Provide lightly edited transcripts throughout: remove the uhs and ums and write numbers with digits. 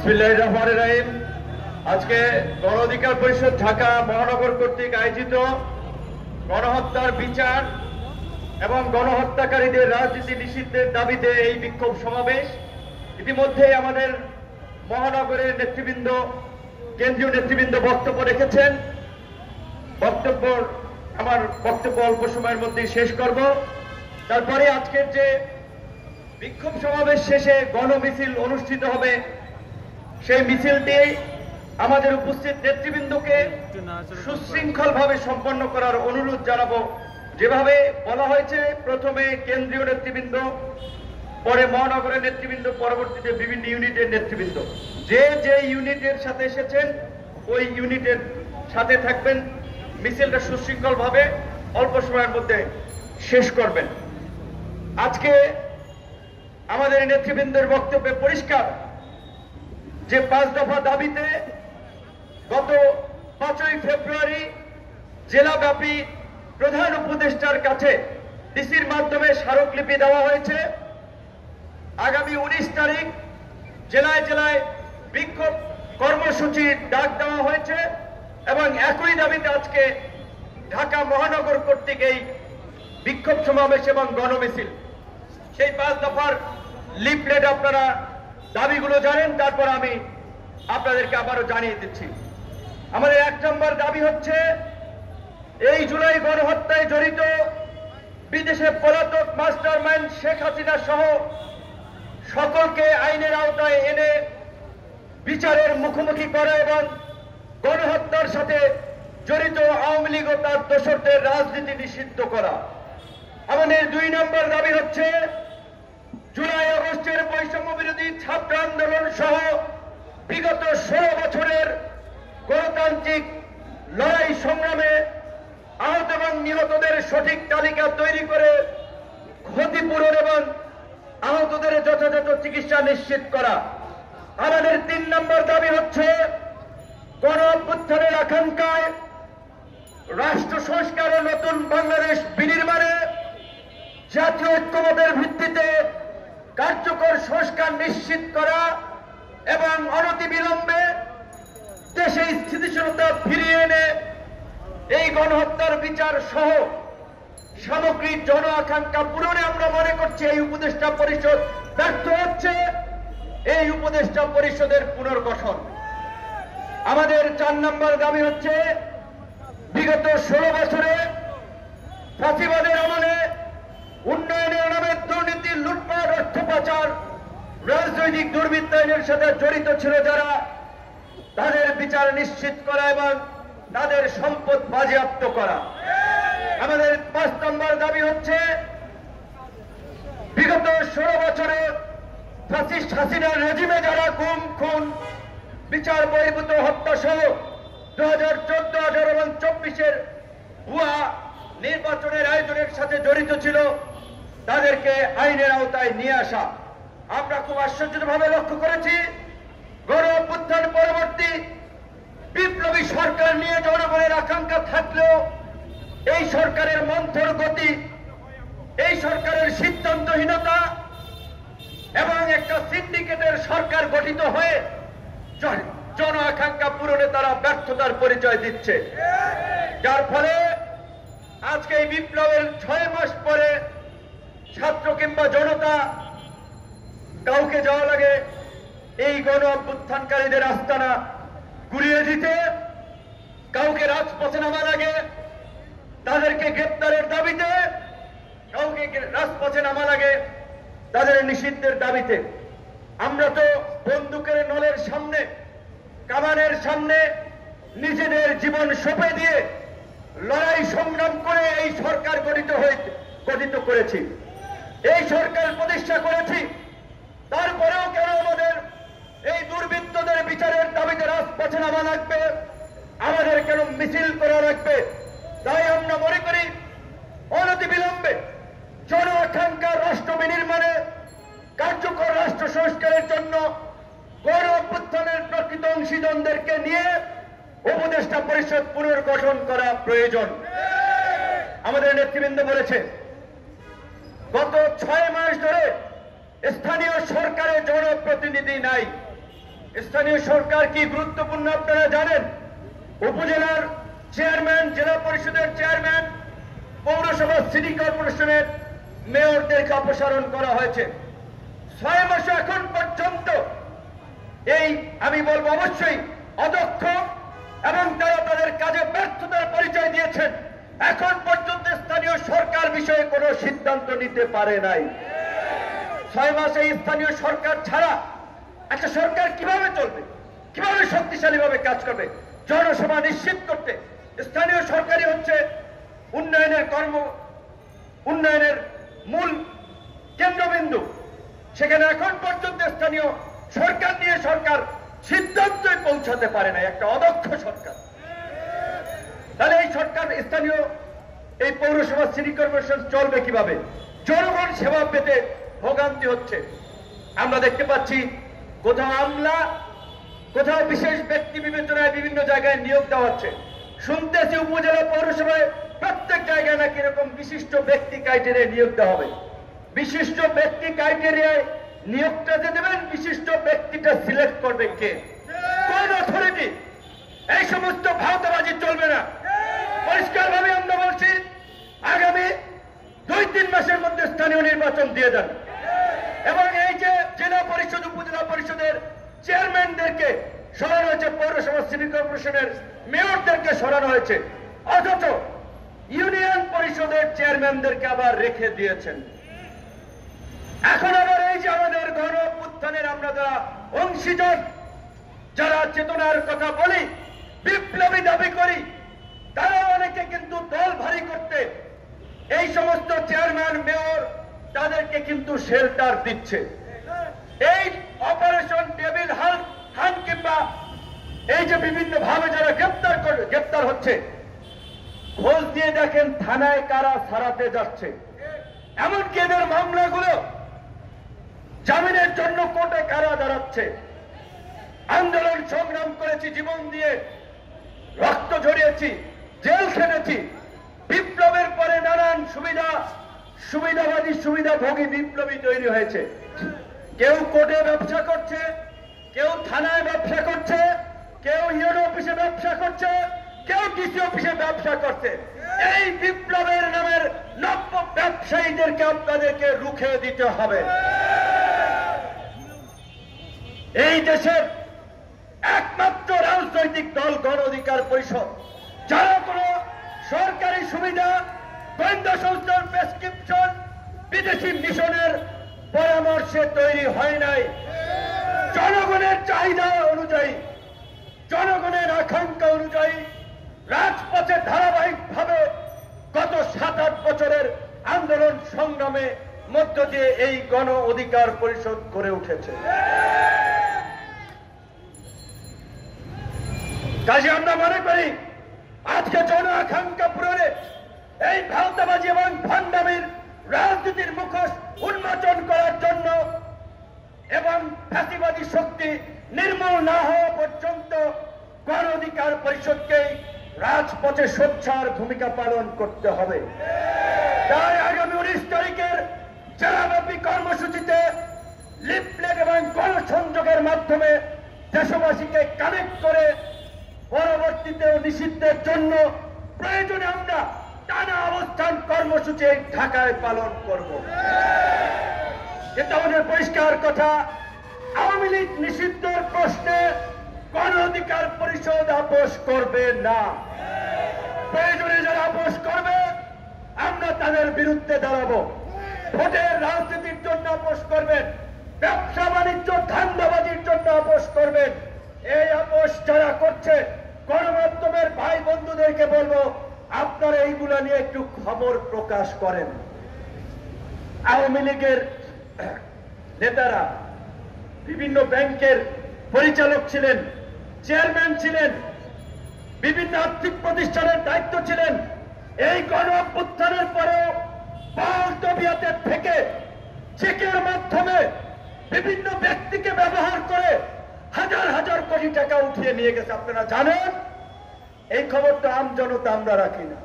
বিসমিল্লাহির রহমানির রহিম। আজকে গণ অধিকার পরিষদ ঢাকা মহানগর কর্তৃক আয়োজিত গণহত্যার বিচার এবং গণহত্যাকারীদের রাজনীতি নিষিদ্ধের দাবিতে এই বিক্ষোভ সমাবেশ। ইতিমধ্যে আমাদের মহানগরের নেতৃবৃন্দ, কেন্দ্রীয় নেতৃবৃন্দ বক্তব্য রেখেছেন। আমার বক্তব্য অল্প সময়ের মধ্যেই শেষ করব। তারপরে আজকের যে বিক্ষোভ সমাবেশ শেষে গণমিছিল অনুষ্ঠিত হবে, সেই মিছিলটি আমাদের উপস্থিত নেতৃবৃন্দকে সুশৃঙ্খলভাবে সম্পন্ন করার অনুরোধ জানাবো। যেভাবে বলা হয়েছে, প্রথমে কেন্দ্রীয় নেতৃবৃন্দ, পরে মহানগরের নেতৃবৃন্দ, পরবর্তীতে বিভিন্ন ইউনিটের নেতৃবৃন্দ। যে যে ইউনিটের সাথে এসেছেন ওই ইউনিটের সাথে থাকবেন। মিছিলটা সুশৃঙ্খলভাবে অল্প সময়ের মধ্যে শেষ করবেন। আজকে আমাদের নেতৃবৃন্দের বক্তব্যে পরিষ্কার যে 5 দফা দাবিতে গত 5ই ফেব্রুয়ারি জেলাব্যাপী প্রধান উপদেষ্টার কাছে ডিসির মাধ্যমে স্মারকলিপি দেওয়া হয়েছে। আগামী 19 তারিখ জেলায় জেলায় বিক্ষোভ কর্মসূচির ডাক দেওয়া হয়েছে এবং একই দাবিতে আজকে ঢাকা মহানগর কর্তৃক এই বিক্ষোভ সমাবেশ এবং গণমিছিল। সেই 5 দফার লিফলেট আপনারা দাবিগুলো জানেন, তারপর আমি আপনাদেরকে আবারও জানিয়ে দিচ্ছি। আমাদের 1 নম্বর দাবি হচ্ছে, এই জুলাই গণহত্যায় জড়িত বিদেশে পলাতক মাস্টারমাইন্ড শেখ হাসিনা সহ সকলকে আইনের আওতায় এনে বিচারের মুখোমুখি করা এবং গণহত্যার সাথে জড়িত আওয়ামী লীগ ও তার দোসরদের রাজনীতি নিষিদ্ধ করা। আমাদের 2 নম্বর দাবি হচ্ছে, জুলাই আগস্টের বৈষম্য বিরোধী ছাত্র আন্দোলন সহ বিগত 16 বছরের গণতান্ত্রিক লড়াই সংগ্রামে আহত এবং নিহতদের সঠিক তালিকা তৈরি করে ক্ষতিপূরণ এবং আহতদের যথাযথ চিকিৎসা নিশ্চিত করা। আমাদের 3 নম্বর দাবি হচ্ছে, গণ অভ্যুত্থানের আকাঙ্ক্ষায় রাষ্ট্র সংস্কার ও নতুন বাংলাদেশ বিনির্মাণে জাতীয় ঐক্যমতের ভিত্তিতে কার্যকর সংস্কার নিশ্চিত করা এবং অনতিবিলম্বে দেশে স্থিতিশীলতা ফিরিয়ে এনে এই গণহত্যার বিচার সহ সামগ্রিক জন আকাঙ্ক্ষা পূরণে আমরা মনে করছি এই উপদেষ্টা পরিষদ ব্যর্থ হচ্ছে। এই উপদেষ্টা পরিষদের পুনর্গঠন। আমাদের 4 নম্বর দাবি হচ্ছে, বিগত 16 বছরে ফাঁসিবাদের আমলে উন্নয়নের নামে দুর্নীতি, লুটপাট, অর্থ পাচার, রাজনৈতিক দুর্বৃত্তায়নের সাথে জড়িত ছিল যারা, তাদের বিচার নিশ্চিত করা এবং তাদের সম্পদ বাজেয়াপ্ত করা। আমাদের 5 নম্বর দাবি হচ্ছে, বিগত 16 বছরে ফ্যাসিস্ট হাসিনার রেজিমে যারা গুম, খুন, বিচার বহির্ভূত হত্যা সহ 2014, 2018 এবং 24-এর ভুয়া নির্বাচনের আয়োজনের সাথে জড়িত ছিল, তাদেরকে আইনের আওতায় নিয়ে আসা। আমরা খুব আশ্চর্যভাবে লক্ষ্য করেছি, গণ অভ্যুত্থান পরবর্তী বিপ্লবী সরকার নিয়ে জনগণের আকাঙ্ক্ষা থাকলেও এই সরকারের মন্থর গতি, এই সরকারের সিদ্ধান্তহীনতা এবং একটা সিন্ডিকেটের সরকার গঠিত হয়ে জন আকাঙ্ক্ষা পূরণে তারা ব্যর্থতার পরিচয় দিচ্ছে। যার ফলে আজকে এই বিপ্লবের 6 মাস পরে ছাত্র কিংবা জনতা কাউকে যাওয়া লাগে এই গণ অভ্যুত্থানকারীদের আস্তানা গুড়িয়ে দিতে, কাউকে রাজপথে নামা লাগে তাদেরকে গ্রেপ্তারের দাবিতে, কাউকে রাজপথে নামা লাগে তাদের নিষিদ্ধের দাবিতে। আমরা তো বন্দুকের নলের সামনে, কামানের সামনে নিজেদের জীবন সঁপে দিয়ে লড়াই সংগ্রাম করে এই সরকার গঠিত করেছি, এই সরকার প্রতিষ্ঠা করেছি। তারপরেও কেন আমাদের এই দুর্বৃত্তদের বিচারের দাবিতে রাজপথে নামা লাগবে, আমাদের কেন মিছিল করা লাগবে? তাই আমরা মনে করি, অনতিবিলম্বে জন আকাঙ্ক্ষার রাষ্ট্র বিনির্মাণে কার্যকর রাষ্ট্র সংস্কারের জন্য গণ অভ্যুত্থানের প্রকৃত অংশীদারদেরকে নিয়ে উপদেষ্টা পরিষদ পুনর্গঠন করা প্রয়োজন। আমাদের নেতৃবৃন্দ বলেছে, গত 6 মাস ধরে স্থানীয় সরকারের জনপ্রতিনিধি নাই। স্থানীয় সরকার কি গুরুত্বপূর্ণ আপনারা জানেন। উপজেলার চেয়ারম্যান, জেলা পরিষদের চেয়ারম্যান, পৌরসভা, সিটি কর্পোরেশনের মেয়রদেরকে অপসারণ করা হয়েছে। 6 মাসে এখন পর্যন্ত এই আমি বলবো অবশ্যই অদক্ষ এবং তারা তাদের কাজে ব্যর্থতার পরিচয় দিয়েছেন। এখন পর্যন্ত স্থানীয় সরকার বিষয়ে কোনো সিদ্ধান্ত নিতে পারে নাই। 6 মাসে স্থানীয় সরকার ছাড়া একটা সরকার কিভাবে চলবে, কিভাবে শক্তিশালীভাবে কাজ করবে? জনসভা নিশ্চিত করতে স্থানীয় সরকারই হচ্ছে উন্নয়নের মূল কেন্দ্রবিন্দু। সেখানে এখন পর্যন্ত স্থানীয় সরকার নিয়ে সরকার সিদ্ধান্তই পৌঁছাতে পারে না, একটা অদক্ষ সরকার। তাহলে এই সরকার, স্থানীয় এই পৌরসভা, সিটি কর্পোরেশন চলবে কিভাবে? জনগণ সেবা পেতে ভোগান্তি হচ্ছে। আমরা দেখতে পাচ্ছি কোথাও আমলা, কোথাও বিশেষ ব্যক্তি বিবেচনায় বিভিন্ন জায়গায় নিয়োগ দেওয়া হচ্ছে। শুনতেছি উপজেলা পৌরসভায় প্রত্যেক জায়গায় নাকি এরকম বিশিষ্ট ব্যক্তি ক্রাইটেরিয়ায় নিয়োগ দেওয়া হবে। বিশিষ্ট ব্যক্তি ক্রাইটেরিয়ায় নিয়োগটা যে দেবেন, বিশিষ্ট ব্যক্তিটা সিলেক্ট করবে কে? কোন অথরিটি? এই সমস্ত ভাওতাবাজি চলবে না। পরিষ্কার ভাবে আমরা বলছি, আগামী 2-3 মাসের মধ্যে স্থানীয় নির্বাচন দিয়ে দেন। এবং এই যে জেলা পরিষদ, উপজেলা পরিষদের চেয়ারম্যানদেরকে সরানো হয়েছে, পৌরসভা, সিটি কর্পোরেশনের মেয়রদেরকে সরানো হয়েছে, অথচ ইউনিয়ন পরিষদের চেয়ারম্যানদেরকে আবার রেখে দিয়েছেন। এখন আবার এই যে আমাদের গণ অভ্যুত্থানের আমরা যারা অংশীজন, যারা চেতনার কথা বলি, বিপ্লবী দাবি করি, তারা অনেকে কিন্তু দল ভারী করতে এই সমস্ত চেয়ারম্যান, মেয়র তাদেরকে কিন্তু শেল্টার দিচ্ছে। এই অপারেশন টেবিল হান্ট কিংবা এই যে বিভিন্ন ভাবে যারা গ্রেপ্তার হচ্ছে, খোঁজ দিয়ে দেখেন থানায় কারা ছাড়াতে যাচ্ছে। এমনকি এদের মামলাগুলো জামিনের জন্য কোর্টে কারা দাঁড়াচ্ছে। আন্দোলন সংগ্রাম করেছি, জীবন দিয়ে রক্ত ঝরিয়েছি, জেল খেটেছি। বিপ্লবের পরে নানান সুবিধাবাদী, সুবিধাভোগী বিপ্লবী তৈরি হয়েছে। কেউ কোর্টে ব্যবসা করছে, কেউ থানায় ব্যবসা করছে, কেউ ইউনো অফিসে ব্যবসা করছে, কেউ ডিসি অফিসে ব্যবসা করছে। এই বিপ্লবের নামের নব্য ব্যবসায়ীদেরকে আপনাদেরকে রুখে দিতে হবে। এই দেশের একমাত্র রাজনৈতিক দল গণ অধিকার পরিষদ, যারা কোন সরকারি সুবিধা, গোয়েন্দা সংস্থার প্রেসক্রিপশন, বিদেশি মিশনের পরামর্শে তৈরি হয় নাই। জনগণের চাহিদা অনুযায়ী, জনগণের আকাঙ্ক্ষা অনুযায়ী রাজপথে ধারাবাহিকভাবে গত 7-8 বছরের আন্দোলন সংগ্রামে মধ্য দিয়ে এই গণ অধিকার পরিষদ গড়ে উঠেছে। কাজে আমরা মনে করি আজকে জন আকাঙ্ক্ষা পূরণে এই ভাওতাবাজি এবং ভণ্ডামির রাজনীতির মুখোশ উন্মোচন করার জন্য এবং ফ্যাসিবাদী শক্তি নির্মূল না হওয়া পর্যন্ত গণ অধিকার পরিষদকেই রাজপথে সোচ্চার ভূমিকা পালন করতে হবে। তাই আগামী 19 তারিখের জেলাব্যাপী কর্মসূচিতে লিফলেট এবং গণসংযোগের মাধ্যমে দেশবাসীকে কানেক্ট করে পরবর্তীতেও নিষিদ্ধের জন্য প্রয়োজনে আমরা টানা অবস্থান কর্মসূচি ঢাকায় পালন করব। কিন্তু আমাদের পরিষ্কার কথা, আওয়ামী লীগ নিষিদ্ধের প্রশ্নে গণ অধিকার পরিষদ আপোষ করবে না। প্রয়োজনে যারা আপোষ করবে আমরা তাদের বিরুদ্ধে দাঁড়াবো। ভোটের রাজনীতির জন্য আপোষ করবেন, ব্যবসা বাণিজ্য ধান্দাবাজির জন্য আপোষ করবেন। এই আপোষ যারা করছে, গণমাধ্যমের ভাই বন্ধুদেরকে বলবো আপনারা এইগুলা নিয়ে একটু খবর প্রকাশ করেন। আওয়ামী লীগের নেতারা বিভিন্ন ব্যাংকের পরিচালক ছিলেন, চেয়ারম্যান ছিলেন, বিভিন্ন আর্থিক প্রতিষ্ঠানের দায়িত্ব ছিলেন। এই গণ অভ্যুত্থানের পরেও পাল্টবিয়াতে থেকে চেকের মাধ্যমে বিভিন্ন ব্যক্তিকে ব্যবহার করে হাজার হাজার কোটি টাকা উঠিয়ে নিয়ে গেছে। আপনারা জানেন, এই খবরটা আম জনতা আমরা রাখি না।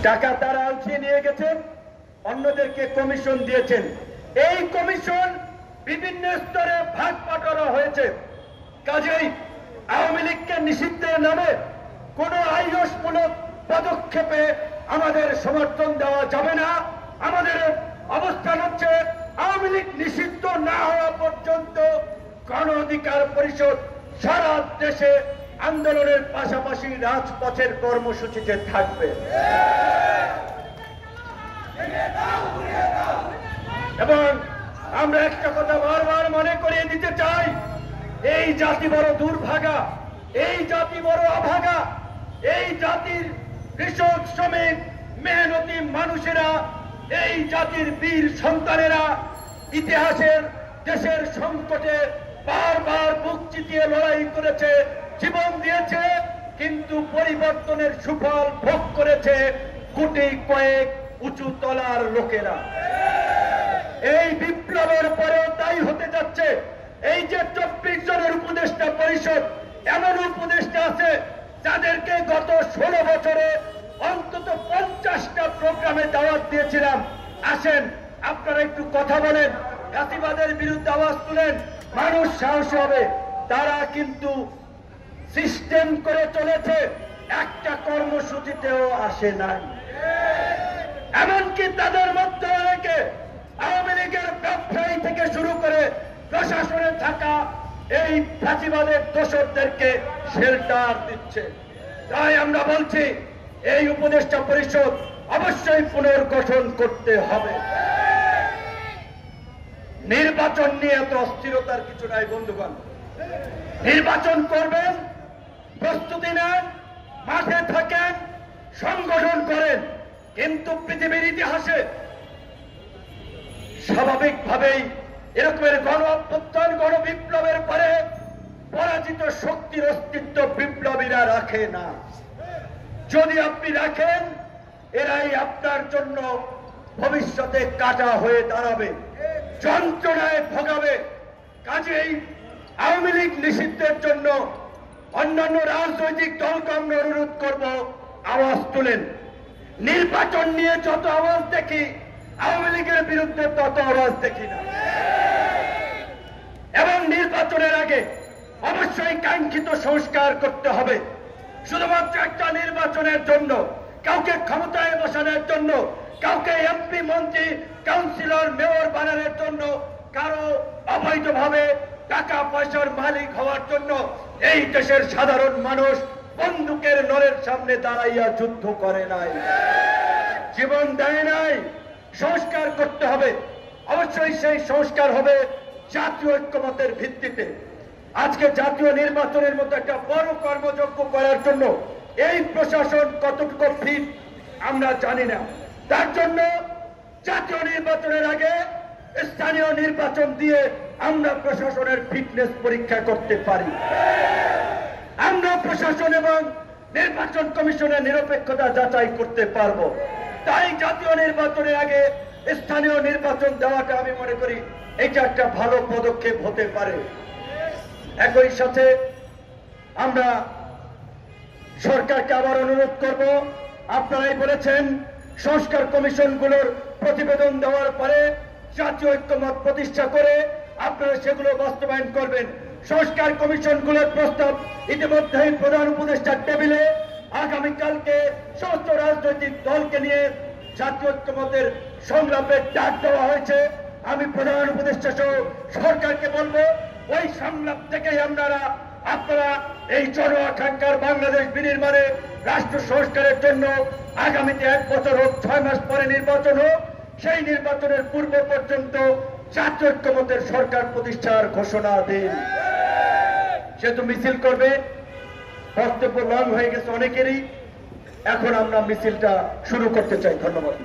টাকা তারা উঠিয়ে নিয়ে গেছেন, অন্যদেরকে কমিশন দিয়েছেন। এই কমিশন বিভিন্ন স্তরে ভাগ বাটোয়ারা হয়েছে। কাজেই আওয়ামী লীগকে নিষিদ্ধের নামে কোন আইনমূলক পদক্ষেপে আমাদের সমর্থন দেওয়া যাবে না। আমাদের অবস্থান হচ্ছে আওয়ামী লীগ নিষিদ্ধ না হওয়া পর্যন্ত গণ অধিকার পরিষদ সারা দেশে আন্দোলনের পাশাপাশি রাজপথের কর্মসূচিতে থাকবে। এবং আমরা একটা কথা বারবার মনে করিয়ে দিতে চাই, এই জাতি বড় দুর্ভাগা, এই জাতি বড় অভাগা, এই জাতির কৃষক শ্রমিক মেহনতি মানুষেরা, এই জাতির বীর সন্তানেরা ইতিহাসের দেশের সংকটে বারবার বুক চিতিয়ে লড়াই করেছে, জীবন দিয়েছে, কিন্তু পরিবর্তনের সুফল ভোগ করেছে কোটি কয়েক উঁচু তলার লোকেরা। এই বিপ্লবের পরেও তাই হতে যাচ্ছে। এই যে 24 জনের উপদেষ্টা পরিষদ, এমন উপদেষ্টা আছে যাদেরকে গত 16 বছরে অন্তত 50টা প্রোগ্রামে দাওয়াত দিয়েছিলাম, আসেন আপনারা একটু কথা বলেন, জাতিবাদের বিরুদ্ধে আওয়াজ তুলেন, মানুষ সাহসী হবে। তারা কিন্তু সিস্টেম করে চলেছে, একটা কর্মসূচিতেও আসে নাই। এমনকি তাদের মধ্যে অনেকে আওয়ামী লীগের ব্যবসায়ী থেকে শুরু করে প্রশাসনে থাকা এই ফাঁসিবাদের দোষরদেরকে শেল্টার দিচ্ছে। তাই আমরা বলছি এই উপদেষ্টা পরিষদ অবশ্যই পুনর্গঠন করতে হবে। নির্বাচন নিয়ে এত অস্থিরতার কিছু নাই বন্ধুগণ। নির্বাচন করবেন, প্রস্তুতি নেন, মাঠে থাকেন, সংগঠন করেন, কিন্তু পৃথিবীর ইতিহাসে স্বাভাবিকভাবেই এরকমের গণ অভ্যুত্থান, গণ বিপ্লবের পরে পরাজিত শক্তির অস্তিত্ব বিপ্লবীরা রাখে না। যদি আপনি রাখেন, এরাই আপনার জন্য ভবিষ্যতে কাটা হয়ে দাঁড়াবে, যন্ত্রণায় ভোগাবে। কাজেই আওয়ামী লীগ নিষিদ্ধের জন্য অন্যান্য রাজনৈতিক দলকে আমরা অনুরোধ করব, আওয়াজ তুলেন। নির্বাচন নিয়ে যত আওয়াজ দেখি, আওয়ামী লীগের বিরুদ্ধে তত আওয়াজ দেখি না। এবং নির্বাচনের আগে অবশ্যই কাঙ্ক্ষিত সংস্কার করতে হবে। শুধুমাত্র একটা নির্বাচনের জন্য, কাউকে ক্ষমতায় বসানোর জন্য, কাউকে এমপি মন্ত্রী কাউন্সিলর মেয়র বানানোর জন্য, কারো অবৈধভাবে টাকা পয়সার মালিক হওয়ার জন্য এই দেশের সাধারণ মানুষ বন্দুকের নলের সামনে দাঁড়াইয়া যুদ্ধ করে নাই, জীবন দেয় নাই। সংস্কার করতে হবে। অবশ্যই সেই সংস্কার হবে জাতীয় ঐক্যমতের ভিত্তিতে। আজকে জাতীয় নির্বাচনের মতো একটা বড় কর্মযজ্ঞ করার জন্য এই প্রশাসন কতটুকু ফিট আমরা জানি না। তার জন্য জাতীয় নির্বাচনের আগে স্থানীয় নির্বাচন দিয়ে আমরা প্রশাসনের ফিটনেস পরীক্ষা করতে পারি। আমরা প্রশাসন এবং নির্বাচন কমিশনের নিরপেক্ষতা যাচাই করতে পারবো। তাই জাতীয় নির্বাচনের আগে স্থানীয় নির্বাচন দেওয়াটা আমি মনে করি এটা একটা ভালো পদক্ষেপ হতে পারে। একই সাথে আমরা সরকারকে আবার অনুরোধ করব, আপনারাই বলেছেন সংস্কার কমিশনগুলোর প্রতিবেদন দেওয়ার পরে জাতীয় ঐক্যমত প্রতিষ্ঠা করে আপনারা সেগুলো বাস্তবায়ন করবেন। সংস্কার কমিশনগুলোর প্রস্তাব ইতিমধ্যেই প্রধান উপদেষ্টার টেবিলে, আগামীকালকে সমস্ত রাজনৈতিক দলকে নিয়ে জাতীয় ঐক্যমতের সংলাপের ডাক দেওয়া হয়েছে। আমি প্রধান উপদেষ্টা সহ সরকারকে বলবো, ওই সংলাপ থেকেই আপনারা এই জন আকাঙ্ক্ষার বাংলাদেশ বিনির্মাণে রাষ্ট্র সংস্কারের জন্য আগামীতে 1 বছর হোক, 6 মাস পরে নির্বাচন হোক, সেই নির্বাচনের পূর্ব পর্যন্ত জাতীয় ঐক্যমতের সরকার প্রতিষ্ঠার ঘোষণা দিন। সেহেতু মিছিল করবে, বক্তব্য লং হয়ে গেছে অনেকেরই, এখন আমরা মিছিলটা শুরু করতে চাই। ধন্যবাদ।